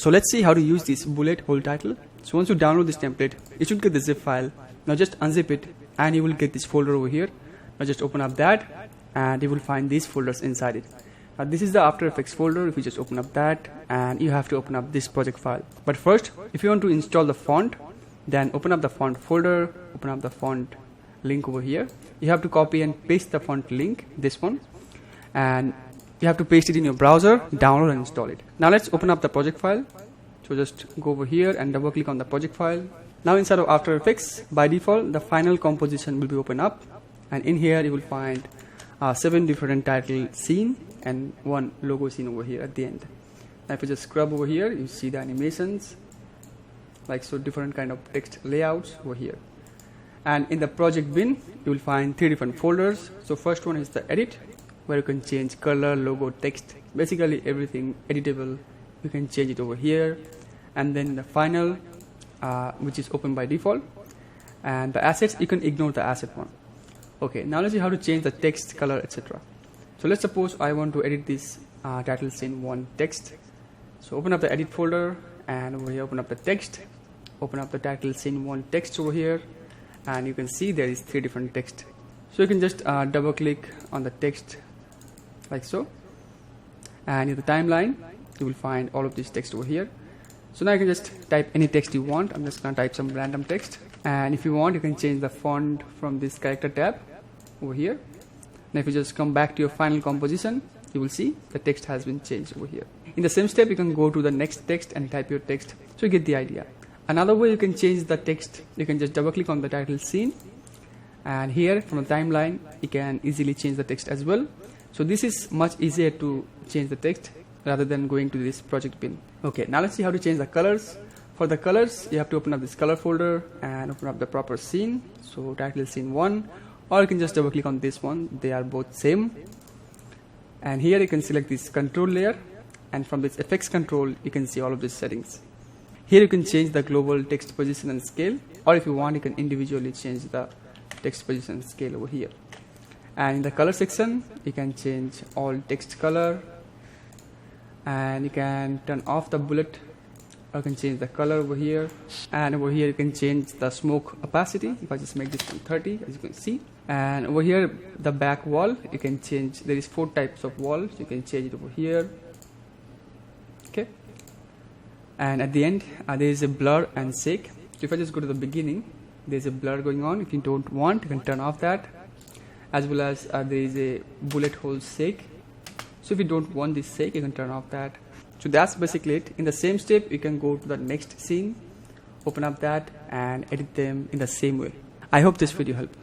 So let's see how to use this bullet hole title. So once you download this template, you should get the zip file. Now just unzip it and you will get this folder over here. Now just open up that and you will find these folders inside it. Now this is the After Effects folder. If you just open up that, and you have to open up this project file. But first, if you want to install the font, then open up the font folder, open up the font link over here. You have to copy and paste the font link, this one, and you have to paste it in your browser, download and install it. Now let's open up the project file. So just go over here and double click on the project file. Now inside of After Effects, by default, the final composition will be open up, and in here you will find 7 different title scene and 1 logo scene over here at the end. Now if you just scrub over here, you see the animations, like so, different kind of text layouts over here. And in the project bin, you will find 3 different folders. So first one is the edit, where you can change color, logo, text, basically everything editable. You can change it over here. And then the final, which is open by default. And the assets, you can ignore the asset one. Okay, now let's see how to change the text, color, etc. So let's suppose I want to edit this title scene 1 text. So open up the edit folder, and over here open up the text, open up the title scene 1 text over here, and you can see there is 3 different text. So you can just double click on the text like so, and in the timeline you will find all of this text over here. So now you can just type any text you want. I'm just gonna type some random text, and if you want you can change the font from this character tab over here. Now if you just come back to your final composition, you will see the text has been changed over here. In the same step, you can go to the next text and type your text. So you get the idea. Another way you can change the text, you can just double click on the title scene, and here from the timeline you can easily change the text as well. So this is much easier to change the text rather than going to this project bin. Okay, now let's see how to change the colors. For the colors, you have to open up this color folder and open up the proper scene. So title scene 1, or you can just double click on this one. They are both same. And here you can select this control layer, and from this effects control you can see all of these settings. Here you can change the global text position and scale, or if you want you can individually change the text position and scale over here. And in the color section you can change all text color, and you can turn off the bullet, or you can change the color over here. And over here you can change the smoke opacity. If I just make this one 30, as you can see. And over here the back wall, you can change. There is 4 types of walls, you can change it over here. Okay, and at the end there is a blur and shake. So if I just go to the beginning, there is a blur going on. If you don't want, you can turn off that, as well as there is a bullet hole shake. So if you don't want this shake, you can turn off that. So that's basically it. In the same step, you can go to the next scene, open up that and edit them in the same way. I hope this video helped.